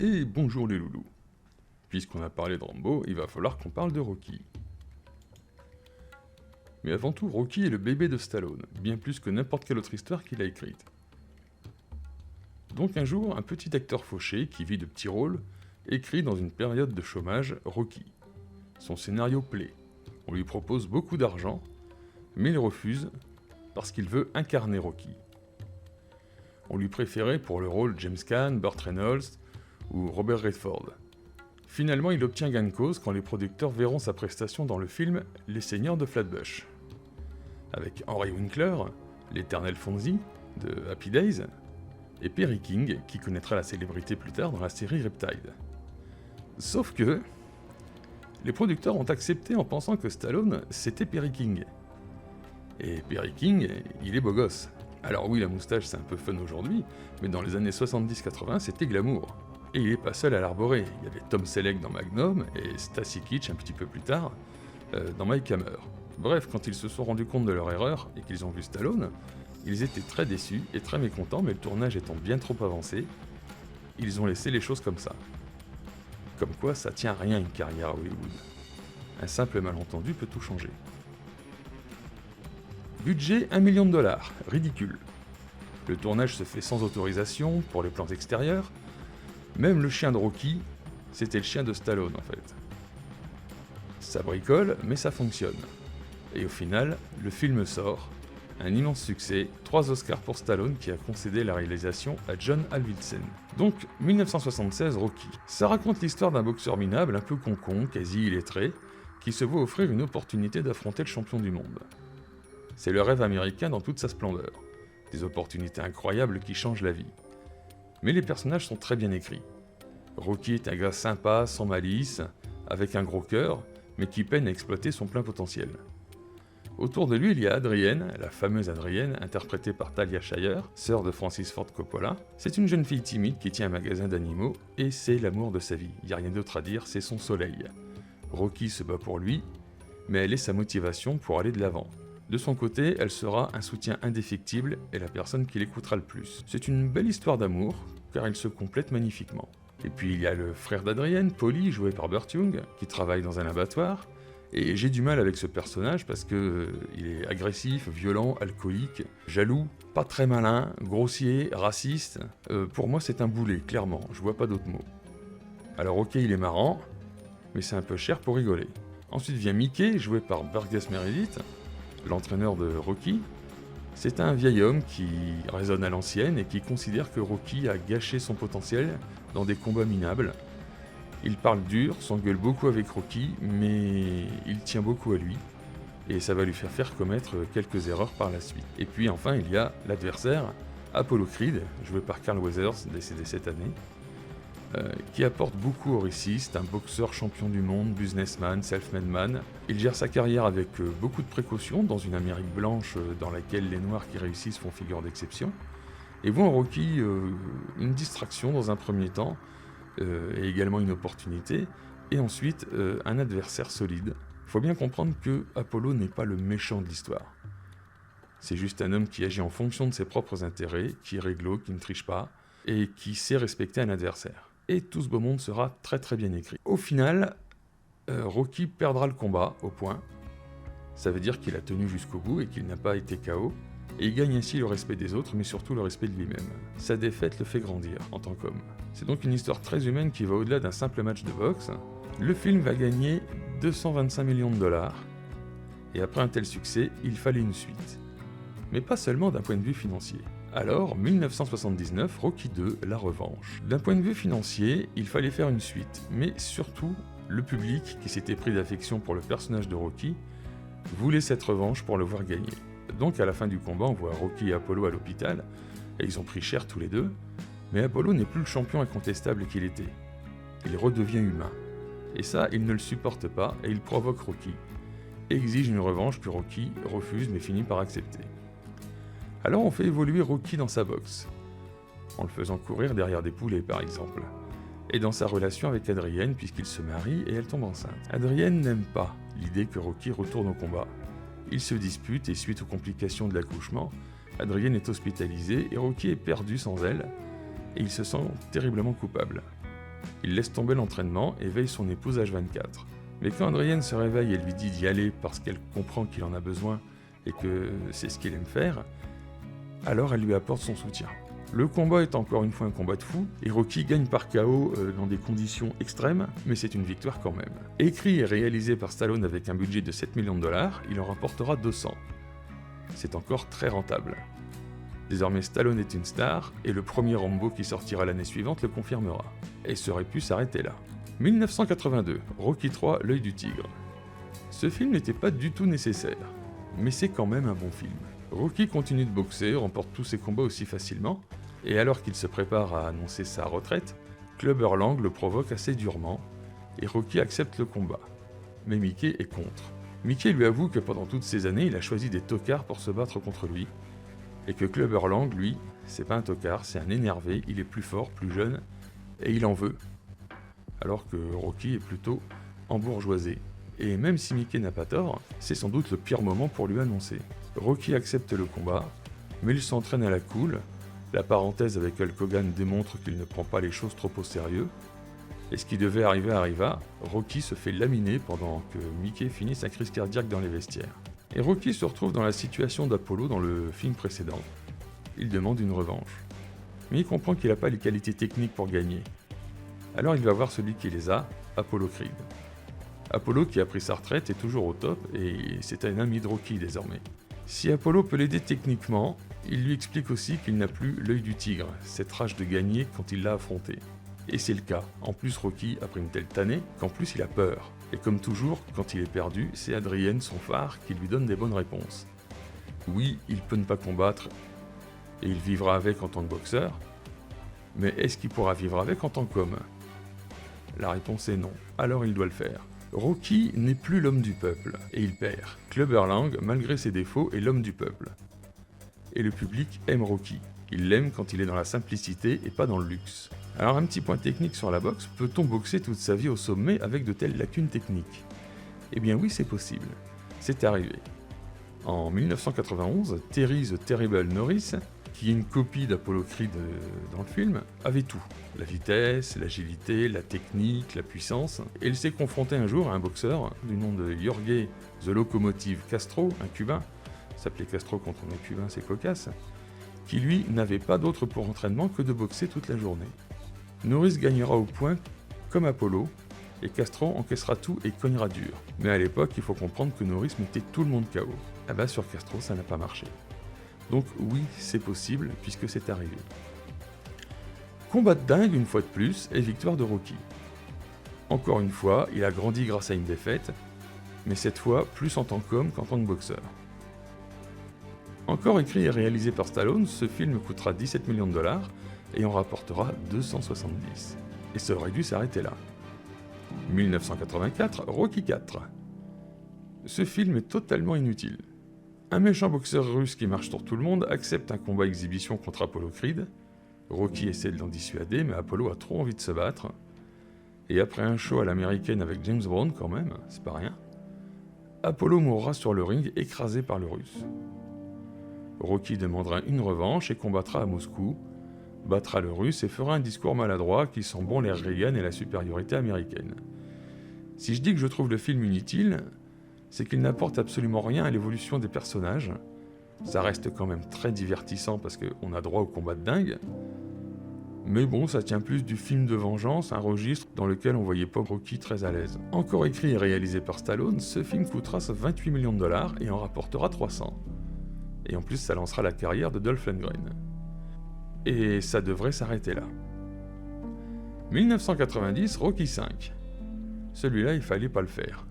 Et bonjour les loulous. Puisqu'on a parlé de Rambo, il va falloir qu'on parle de Rocky. Mais avant tout, Rocky est le bébé de Stallone, bien plus que n'importe quelle autre histoire qu'il a écrite. Donc un jour, un petit acteur fauché, qui vit de petits rôles, écrit dans une période de chômage Rocky. Son scénario plaît. On lui propose beaucoup d'argent, mais il refuse parce qu'il veut incarner Rocky. On lui préférait pour le rôle James Caan, Burt Reynolds ou Robert Redford. Finalement, il obtient gain de cause quand les producteurs verront sa prestation dans le film Les Seigneurs de Flatbush, avec Henry Winkler, l'éternel Fonzie de Happy Days, et Perry King, qui connaîtra la célébrité plus tard dans la série Riptide. Sauf que les producteurs ont accepté en pensant que Stallone, c'était Perry King. Et Perry King, il est beau gosse. Alors oui, la moustache c'est un peu fun aujourd'hui, mais dans les années 70-80, c'était glamour. Et il est pas seul à l'arborer, il y avait Tom Selleck dans Magnum, et Stacy Keach un petit peu plus tard, dans Mike Hammer. Bref, quand ils se sont rendus compte de leur erreur, et qu'ils ont vu Stallone, ils étaient très déçus et très mécontents, mais le tournage étant bien trop avancé, ils ont laissé les choses comme ça. Comme quoi, ça tient à rien une carrière à Hollywood. Un simple malentendu peut tout changer. Budget 1 million de dollars, ridicule. Le tournage se fait sans autorisation pour les plans extérieurs. Même le chien de Rocky, c'était le chien de Stallone en fait. Ça bricole, mais ça fonctionne. Et au final, le film sort, un immense succès, 3 Oscars pour Stallone qui a concédé la réalisation à John Avildsen. Donc, 1976, Rocky. Ça raconte l'histoire d'un boxeur minable, un peu concon, quasi illettré, qui se voit offrir une opportunité d'affronter le champion du monde. C'est le rêve américain dans toute sa splendeur. Des opportunités incroyables qui changent la vie. Mais les personnages sont très bien écrits. Rocky est un gars sympa, sans malice, avec un gros cœur, mais qui peine à exploiter son plein potentiel. Autour de lui, il y a Adrienne, la fameuse Adrienne, interprétée par Talia Shire, sœur de Francis Ford Coppola. C'est une jeune fille timide qui tient un magasin d'animaux, et c'est l'amour de sa vie. Il n'y a rien d'autre à dire, c'est son soleil. Rocky se bat pour lui, mais elle est sa motivation pour aller de l'avant. De son côté, elle sera un soutien indéfectible et la personne qui l'écoutera le plus. C'est une belle histoire d'amour, car ils se complètent magnifiquement. Et puis il y a le frère d'Adrienne, Paulie, joué par Burt Young, qui travaille dans un abattoir. Et j'ai du mal avec ce personnage parce que il est agressif, violent, alcoolique, jaloux, pas très malin, grossier, raciste. Pour moi c'est un boulet, clairement, je vois pas d'autres mots. Alors ok, il est marrant, mais c'est un peu cher pour rigoler. Ensuite vient Mickey, joué par Burgess Meredith, l'entraîneur de Rocky. C'est un vieil homme qui raisonne à l'ancienne et qui considère que Rocky a gâché son potentiel dans des combats minables. Il parle dur, s'engueule beaucoup avec Rocky, mais il tient beaucoup à lui, et ça va lui faire commettre quelques erreurs par la suite. Et puis enfin, il y a l'adversaire, Apollo Creed, joué par Carl Weathers, décédé cette année, qui apporte beaucoup au récit. C'est un boxeur champion du monde, businessman, self-made man. Il gère sa carrière avec beaucoup de précautions, dans une Amérique blanche dans laquelle les Noirs qui réussissent font figure d'exception, et voit en Rocky une distraction dans un premier temps, et également une opportunité, et ensuite un adversaire solide. Faut bien comprendre que Apollo n'est pas le méchant de l'histoire. C'est juste un homme qui agit en fonction de ses propres intérêts, qui est réglo, qui ne triche pas, et qui sait respecter un adversaire. Et tout ce beau monde sera très très bien écrit. Au final, Rocky perdra le combat au point. Ça veut dire qu'il a tenu jusqu'au bout et qu'il n'a pas été KO. Et il gagne ainsi le respect des autres, mais surtout le respect de lui-même. Sa défaite le fait grandir en tant qu'homme. C'est donc une histoire très humaine qui va au-delà d'un simple match de boxe. Le film va gagner 225 millions de dollars, et après un tel succès, il fallait une suite. Mais pas seulement d'un point de vue financier. Alors, 1979, Rocky II, la revanche. D'un point de vue financier, il fallait faire une suite, mais surtout, le public, qui s'était pris d'affection pour le personnage de Rocky, voulait cette revanche pour le voir gagner. Donc à la fin du combat, on voit Rocky et Apollo à l'hôpital, et ils ont pris cher tous les deux, mais Apollo n'est plus le champion incontestable qu'il était. Il redevient humain. Et ça, il ne le supporte pas, et il provoque Rocky, et exige une revanche que Rocky refuse mais finit par accepter. Alors on fait évoluer Rocky dans sa boxe, en le faisant courir derrière des poulets par exemple, et dans sa relation avec Adrienne puisqu'il se marie et elle tombe enceinte. Adrienne n'aime pas l'idée que Rocky retourne au combat. Ils se disputent et suite aux complications de l'accouchement, Adrienne est hospitalisée et Rocky est perdu sans elle, et il se sent terriblement coupable. Il laisse tomber l'entraînement et veille son épouse H24. Mais quand Adrienne se réveille et lui dit d'y aller parce qu'elle comprend qu'il en a besoin et que c'est ce qu'il aime faire, alors elle lui apporte son soutien. Le combat est encore une fois un combat de fou, et Rocky gagne par KO dans des conditions extrêmes, mais c'est une victoire quand même. Écrit et réalisé par Stallone avec un budget de 7 millions de dollars, il en rapportera 200. C'est encore très rentable. Désormais Stallone est une star, et le premier Rambo qui sortira l'année suivante le confirmera. Et ça aurait pu s'arrêter là. 1982, Rocky III, l'œil du tigre. Ce film n'était pas du tout nécessaire, mais c'est quand même un bon film. Rocky continue de boxer, remporte tous ses combats aussi facilement, et alors qu'il se prépare à annoncer sa retraite, Clubber Lang le provoque assez durement, et Rocky accepte le combat. Mais Mickey est contre. Mickey lui avoue que pendant toutes ces années, il a choisi des tocards pour se battre contre lui, et que Clubber Lang, lui, c'est pas un tocard, c'est un énervé, il est plus fort, plus jeune, et il en veut. Alors que Rocky est plutôt embourgeoisé. Et même si Mickey n'a pas tort, c'est sans doute le pire moment pour lui annoncer. Rocky accepte le combat, mais il s'entraîne à la cool. La parenthèse avec Hulk Hogan démontre qu'il ne prend pas les choses trop au sérieux. Et ce qui devait arriver arriva, Rocky se fait laminer pendant que Mickey finit sa crise cardiaque dans les vestiaires. Et Rocky se retrouve dans la situation d'Apollo dans le film précédent. Il demande une revanche. Mais il comprend qu'il n'a pas les qualités techniques pour gagner. Alors il va voir celui qui les a, Apollo Creed. Apollo, qui a pris sa retraite, est toujours au top et c'est un ami de Rocky désormais. Si Apollo peut l'aider techniquement, il lui explique aussi qu'il n'a plus l'œil du tigre, cette rage de gagner quand il l'a affronté. Et c'est le cas. En plus, Rocky a pris une telle tannée qu'en plus il a peur. Et comme toujours, quand il est perdu, c'est Adrienne, son phare, qui lui donne des bonnes réponses. Oui, il peut ne pas combattre et il vivra avec en tant que boxeur, mais est-ce qu'il pourra vivre avec en tant qu'homme ? La réponse est non, alors il doit le faire. Rocky n'est plus l'homme du peuple, et il perd. Clubber Lang, malgré ses défauts, est l'homme du peuple. Et le public aime Rocky. Il l'aime quand il est dans la simplicité et pas dans le luxe. Alors un petit point technique sur la boxe, peut-on boxer toute sa vie au sommet avec de telles lacunes techniques ? Eh bien oui, c'est possible. C'est arrivé. En 1991, Terry the Terrible Norris, qui est une copie d'Apollo Creed dans le film, avait tout. La vitesse, l'agilité, la technique, la puissance. Et il s'est confronté un jour à un boxeur du nom de Jorge The Locomotive Castro, un cubain. S'appelait Castro quand on est cubain, c'est cocasse. Qui lui n'avait pas d'autre pour entraînement que de boxer toute la journée. Norris gagnera au point comme Apollo, et Castro encaissera tout et cognera dur. Mais à l'époque, il faut comprendre que Norris mettait tout le monde KO. Ah bah sur Castro, ça n'a pas marché. Donc oui, c'est possible, puisque c'est arrivé. Combat de dingue une fois de plus, et victoire de Rocky. Encore une fois, il a grandi grâce à une défaite, mais cette fois plus en tant qu'homme qu'en tant que boxeur. Encore écrit et réalisé par Stallone, ce film coûtera 17 millions de dollars et en rapportera 270. Et ça aurait dû s'arrêter là. 1984, Rocky IV. Ce film est totalement inutile. Un méchant boxeur russe qui marche sur tout le monde accepte un combat exhibition contre Apollo Creed. Rocky essaie de l'en dissuader, mais Apollo a trop envie de se battre. Et après un show à l'américaine avec James Brown quand même, c'est pas rien, Apollo mourra sur le ring écrasé par le russe. Rocky demandera une revanche et combattra à Moscou, battra le russe et fera un discours maladroit qui sent bon l'ère Reagan et la supériorité américaine. Si je dis que je trouve le film inutile, c'est qu'il n'apporte absolument rien à l'évolution des personnages. Ça reste quand même très divertissant parce qu'on a droit au combat de dingue. Mais bon, ça tient plus du film de vengeance, un registre dans lequel on voyait pas Rocky très à l'aise. Encore écrit et réalisé par Stallone, ce film coûtera 28 millions de dollars et en rapportera 300. Et en plus, ça lancera la carrière de Dolph Lundgren. Et ça devrait s'arrêter là. 1990, Rocky V. Celui-là, il fallait pas le faire.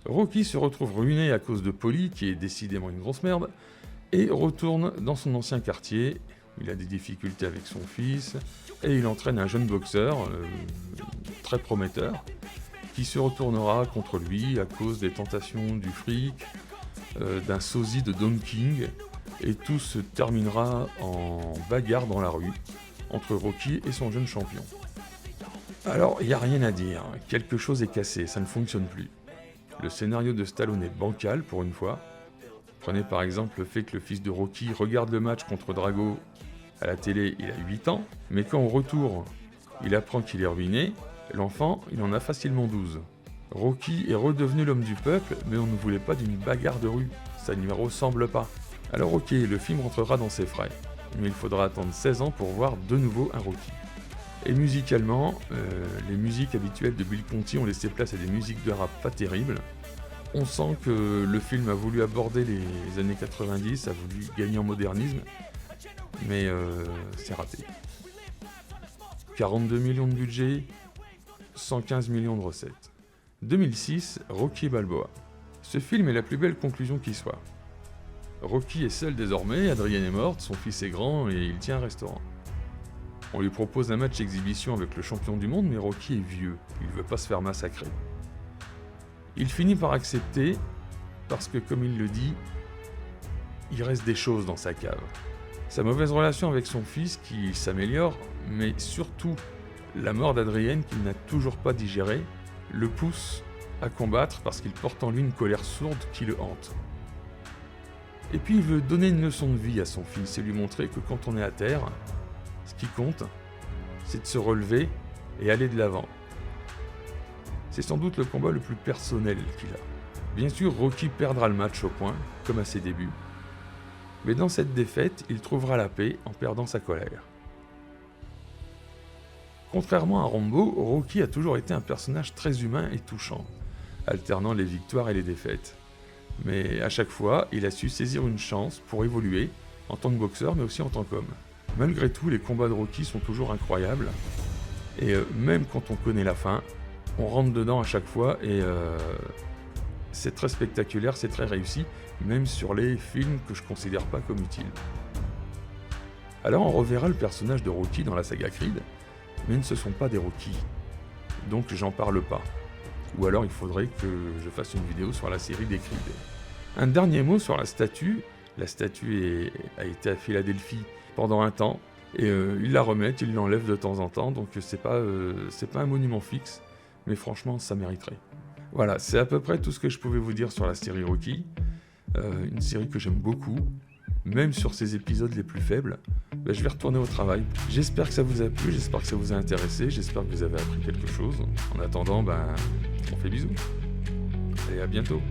Rocky se retrouve ruiné à cause de Paulie, qui est décidément une grosse merde, et retourne dans son ancien quartier. Il a des difficultés avec son fils, et il entraîne un jeune boxeur, très prometteur, qui se retournera contre lui à cause des tentations du fric, d'un sosie de Don King, et tout se terminera en bagarre dans la rue, entre Rocky et son jeune champion. Alors, il n'y a rien à dire, quelque chose est cassé, ça ne fonctionne plus. Le scénario de Stallone est bancal pour une fois. Prenez par exemple le fait que le fils de Rocky regarde le match contre Drago à la télé, il a 8 ans, mais quand au retour, Il apprend qu'il est ruiné, l'enfant, il en a facilement 12. Rocky est redevenu l'homme du peuple, mais on ne voulait pas d'une bagarre de rue, ça ne lui ressemble pas. Alors ok, le film rentrera dans ses frais, mais il faudra attendre 16 ans pour voir de nouveau un Rocky. Et musicalement, les musiques habituelles de Bill Conti ont laissé place à des musiques de rap pas terribles. On sent que le film a voulu aborder les années 90, a voulu gagner en modernisme, mais c'est raté. 42 millions de budget, 115 millions de recettes. 2006, Rocky Balboa. Ce film est la plus belle conclusion qui soit. Rocky est seul désormais, Adrienne est morte, son fils est grand et il tient un restaurant. On lui propose un match exhibition avec le champion du monde, mais Rocky est vieux, il ne veut pas se faire massacrer. Il finit par accepter, parce que comme il le dit, il reste des choses dans sa cave. Sa mauvaise relation avec son fils qui s'améliore, mais surtout la mort d'Adrienne qu'il n'a toujours pas digérée, le pousse à combattre parce qu'il porte en lui une colère sourde qui le hante. Et puis il veut donner une leçon de vie à son fils et lui montrer que quand on est à terre, ce qui compte, c'est de se relever et aller de l'avant. C'est sans doute le combat le plus personnel qu'il a. Bien sûr, Rocky perdra le match au point, comme à ses débuts. Mais dans cette défaite, il trouvera la paix en perdant sa colère. Contrairement à Rambo, Rocky a toujours été un personnage très humain et touchant, alternant les victoires et les défaites. Mais à chaque fois, il a su saisir une chance pour évoluer, en tant que boxeur, mais aussi en tant qu'homme. Malgré tout, les combats de Rocky sont toujours incroyables, et même quand on connaît la fin, on rentre dedans à chaque fois, et c'est très spectaculaire, c'est très réussi, même sur les films que je considère pas comme utiles. Alors on reverra le personnage de Rocky dans la saga Creed, mais ce ne sont pas des Rocky, donc j'en parle pas. Ou alors il faudrait que je fasse une vidéo sur la série des Creed. Un dernier mot sur la statue. La statue a été à Philadelphie pendant un temps, et ils la remettent, ils l'enlèvent de temps en temps, donc c'est pas un monument fixe, mais franchement ça mériterait. Voilà, c'est à peu près tout ce que je pouvais vous dire sur la série Rocky, une série que j'aime beaucoup, même sur ses épisodes les plus faibles. Je vais retourner au travail. J'espère que ça vous a plu, j'espère que ça vous a intéressé, j'espère que vous avez appris quelque chose. En attendant, on fait bisous. Allez, à bientôt.